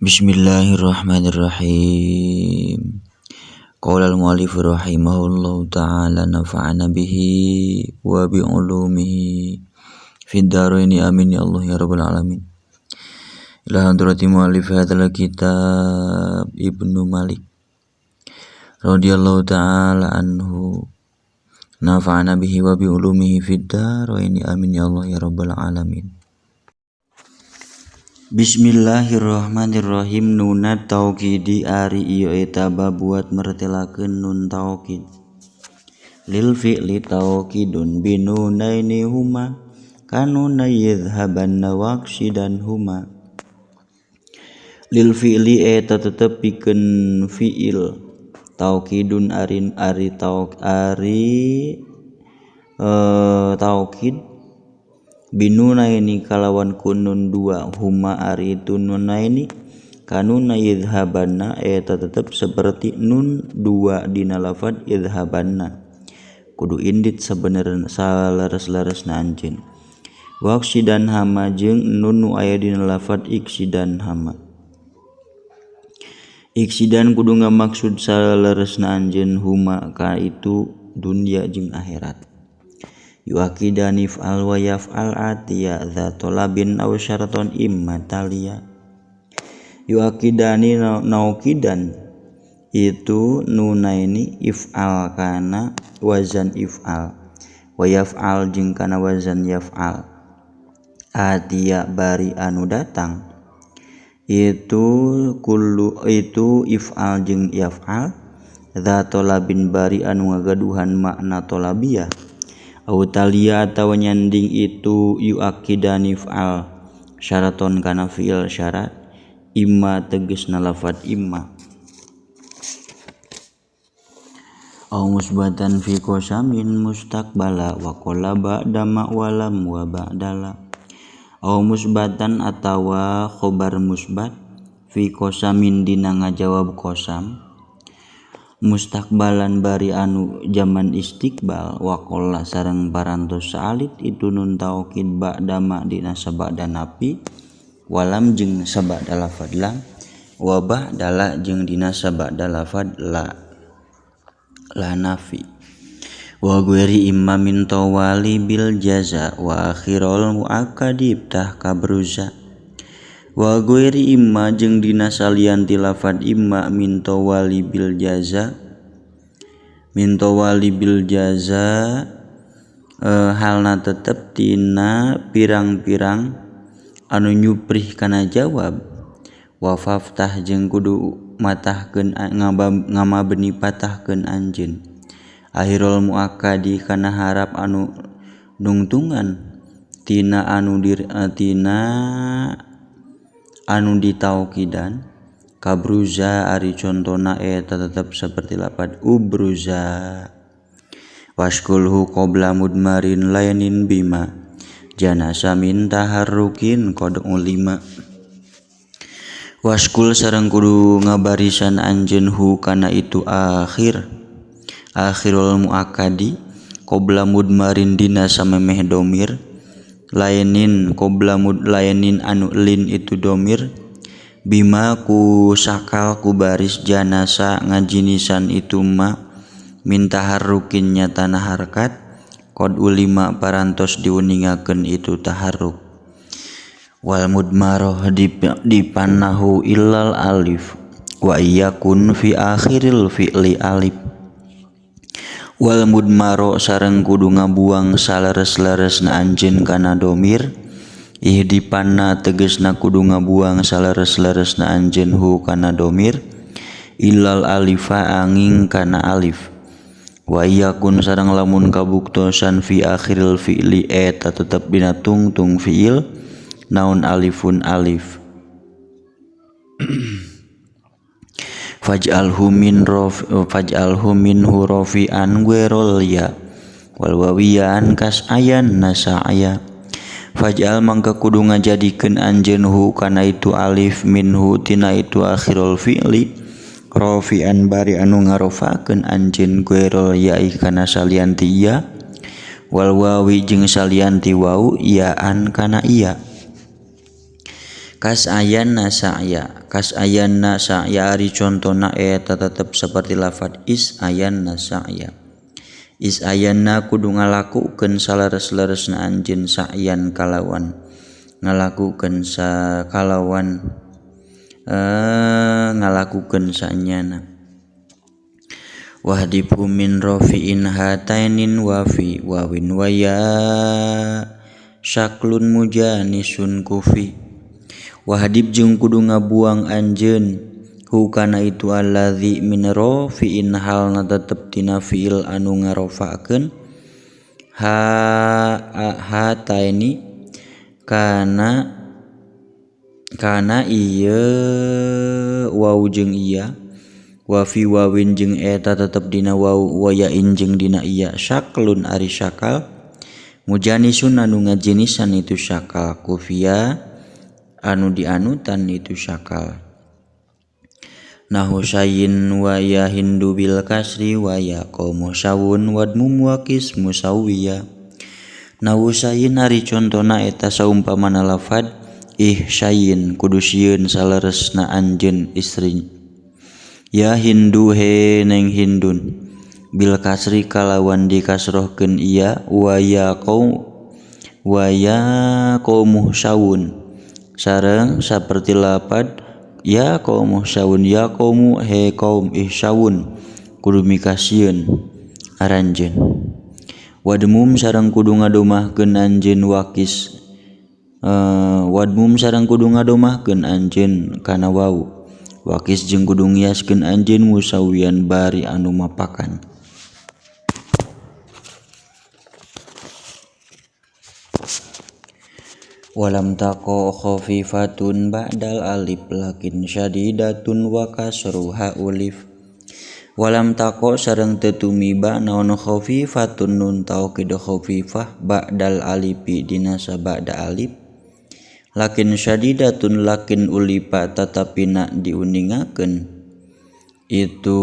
Bismillahirrahmanirrahim. Qala al-mu'allif rahimahullahu ta'ala nafa'ana bihi wa bi ulumihi fid dharaini amin ya Allah ya rabbal alamin. Ila hadrati mu'allif hadzal kitab Ibnu Malik radhiyallahu ta'ala anhu nafa'ana bihi wa bi ulumihi fid dharaini amin ya Allah ya rabbal alamin. Bismillahirrahmanirrahim. Nunat taukidi ari iyo eta buat mertelakeun nun taukid. Lil fi'li taukidun binunaini huma kanuna yadhhabanna waqsidan huma. Lil fi'li eta tetep pikeun fi'il taukidun ari taukid binunaini kalawan kunun dua huma ari itu nunaini kanuna yadhhabanna eta tetep seperti nun dua dina lafad yadhhabanna kudu indit sabenerna salares-laresna anjeun. Waqsidan hama jeung nun nu aya dina lafad iksidan hama. Iksidan kudu ngamaksud salaresna anjeun huma ka itu dunya jeung akhirat. Yuakidani fa'al wa yaf'al atiya dha tolabin aw syaraton imma taliya. Yuakidani naukidan itu nunaini if'al kana wazan if'al wa yaf'al jeung kana wazan yaf'al. Atiya bari anu datang itu if'al jeung yaf'al dha tolabin bari anu ngagaduhan makna tolabiyah. Autalia atawa nyanding itu yuakidani fa'al syaraton kana fi'il syarat imma tegesna lafad imma aw musbatan fi qasamin mustaqbala wa qala ba'da ma walam wa ba'dala. Aw musbatan atawa khobar musbat fi qasamin dina ngajawab qasam mustaqbalan bari anu zaman istiqbal wa qalla sareng parantos saalit itu nun taukid ba'da ma dina sabada napi walam jeung sabada lafad lam wa ba'dala jeung dina sabada lafad la nafi wa ghairi imma min tawali bil jaza wa akhirul muakkadi tah kabruza. Wa ghairi imma jeung dina salianti lafad imma min tawali bil jaza halna tetep tina pirang-pirang anu nyuprih kana jawab. Wa faftah jeung kudu matahkeun ngamabni patahkeun anjeun akhirul muakkadi kana harap anu nungtungan tina anu ditaukidan kabruza ari contona eta tetep seperti lafad ubruza. Waskulhu qabla mudmarin layanin bima janasa min taharrukin qad ulima. Waskul sareng kudu ngabarisan anjeun hu kana itu akhirul muakkadi qabla mudmarin dina samemeh domir layanin anu lin itu domir bima ku sakal ku baris janasa ngajinisan itu ma minta harukin nyatana harkat qad ulima parantos diuningakeun itu taharruk. Wal mudmaroh dipannahu illal alif wa iyakun fi akhiril fi'li alif. Wal mudmaro sareng kudu ngabuang salares-laresna anjeun kana domir ihdipanna tegesna kudu ngabuang salares-laresna anjeun hu kana domir illal alifa anging kana alif. Wa yakun sareng lamun kabuktosan fi akhiril fi'li eta tetep dina tungtung fi'il naun alifun alif. Faj'alhu minhu rafi'an ghairul ya wal wawiyan kas ayan nasa'aya. Faj'al mangka kudu ngajadikeun anjeun hu kana itu alif minhu tina itu akhirul fi'li rafi'an bari anu ngarofakeun anjeun ghairul ya kana salianti ya wal wawi jeung salianti wau yaan kana iya. Kas ayanna sa'ya ari contona eta tetep seperti lafad is ayanna sa'ya. Is ayanna kudu ngalakukeun saleres-leresna anjeun sa'yan kalawan ngalakukeun ngalakukeun sanyana. Wahdibhu min rafi'in hatainin wafi wawin waya syaklun mujanisun kufi. Wahdib jeung kudu ngabuang anjeun hu kana itu alladzi min rafi'in halna tetep tina fiil anu ngarofa'keun hataini kana ieu waw jeung iya wa fi wawin jeung eta tetep dina waw wayain jeung dina iya syaklun ari syakal mujanisun anu ngajenisan itu syakal kufia anu dianutan itu syakal. Nahu sayyin wa ya hindu bil kasri wa ya qaumu syawun wadmum wa qismu sawiya. Nahu sayyin ari contona eta saumpamana lafad sayyin kudu sieun saleresna anjeun istri. Ya hindu he neng hindun bil kasri kalawan dikasrohkeun iya wa ya qaumu syawun sareng saperti lapad ya qaumu syawun ya qaumu he qaum syawun kudu mikasieun aranjeun. Wadmum sareng kudu ngadomahkeun anjeun wadmum sareng kudu ngadomahkeun anjeun kana wau wakis jeung kudu ngiaskeun anjeun musawiyan bari anu mapakan. Walam taqo khafifatun ba'dal alif lakin syadidatun wa kasruha ulif. Walam taqo sareng teu tumiba naon khafifatun nun taukid khafifah ba'dal alifi dina sabada alif lakin syadidatun lakin ulipa tatapina diuningakeun itu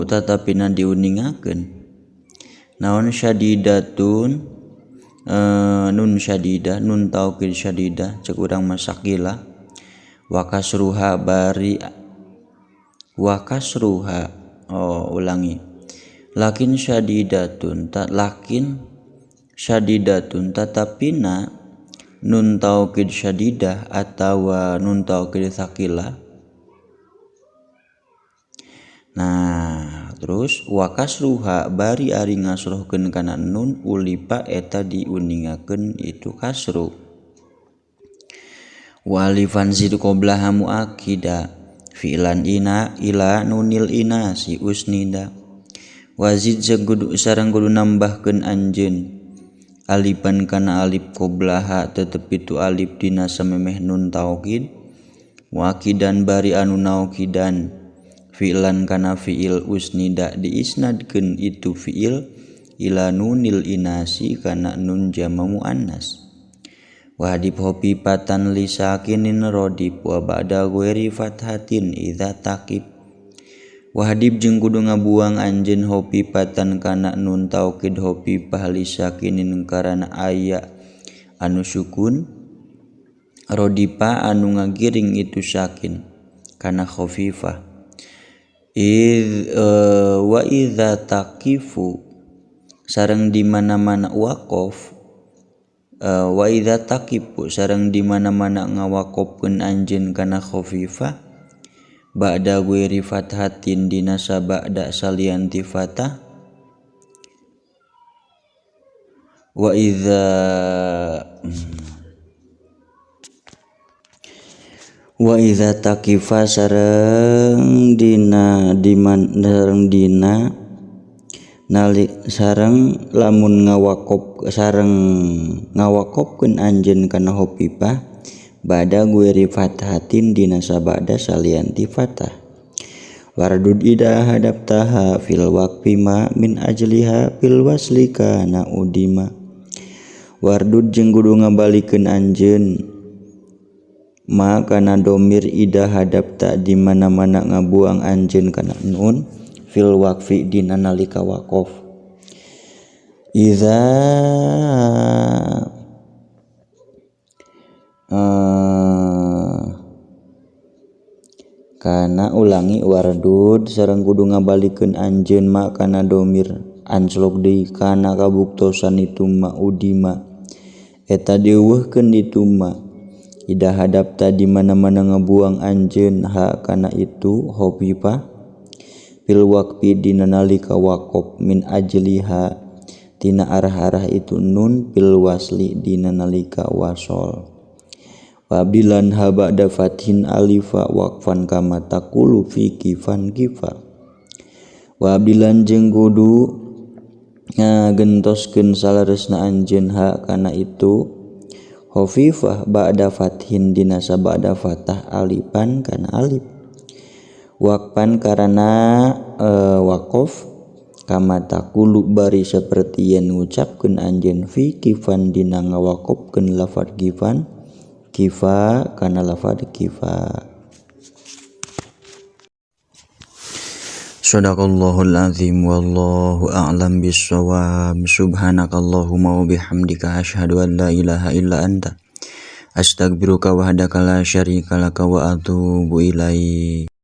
tatapina diuningakeun naon syadidatun nun syadidah nun taukid syadidah cek urang masakila wa kasruha ulangi lakin syadidatun tatapina nun taukid syadidah atawa nun taukid sakila. Nah terus wa kasruha bari ari ngasrohkeun kana nun ulipa eta diuningakeun itu kasru. Wa alifan zid qablaha muakkida fi'lan ila nunil inasi usnida. Wazid sareng kudu nambahkeun anjeun alifan kana alif qablaha tetep itu alif dina samemeh nun taukid muakkidan bari anu naukidan fi'lan kana fi'il usnida diisnadkeun itu fi'il ila nunil inasi kana nun jama muannas. Wahdib hopipatan li sakinin rodib wa ba'da ghairi fathatin idza taqib. Wahdib jeung kudu ngabuang anjeun hopipatan kana nun taukid hopipah li sakinin karana aya anu sukun rodipa anu ngagiring itu sakin kana khafifah. Wa idza taqifu sareng di mana-mana waqaf wa idza taqifu sareng di mana-mana ngawaqafkeun anjeun kana khafifah ba'da ghairi fathatin dina sabada salianti fathah wa idza taqifa sareng dina sareng lamun ngawaqafkeun anjeun kana hopipah ba'da ghairi fathatin dina sabada salianti fathah. Wardud ida hadaptaha fil waqfi ma min ajliha fil wasli kana udima. Wardud jeung kudu ngabalikeun anjeun ma kana domir ida hadapta di mana-mana ngabuang anjeun kana nun fil waqfi dina nalika waqaf. Iza Kana ulangi wardud sareng kudu ngabalikeun anjeun ma kana domir anslok deui kana kabuktosan itu ma udima eta dieuweuhkeun ditu ma ida hadapta di mana-mana ngabuang anjeun ha kana itu hopipa fil waqfi dina nalika waqaf min ajliha tina arah-arah itu nun fil wasli dina nalika wasol wabilan haba da fathin alifa waqfan kama taqulu fi kifan kifa wabilan jeung kudu ngagentoskeun salaresna anjeun ha kana itu khafifah ba'da fathin dina sabada fatah alifan kana alif waqfan karana waqaf kama taqulu bari saperti yen ngucapkeun anjeun fi kifan dina ngawaqafkeun lafaz kifan kifa kana lafaz kifa. Shadaqallahul azim wallahu a'lam bissawab. Subhanakallahumma wa bihamdika asyhadu an la ilaha illa anta astaghfiruka wahdaka la syarika laka wa atubu ilaik.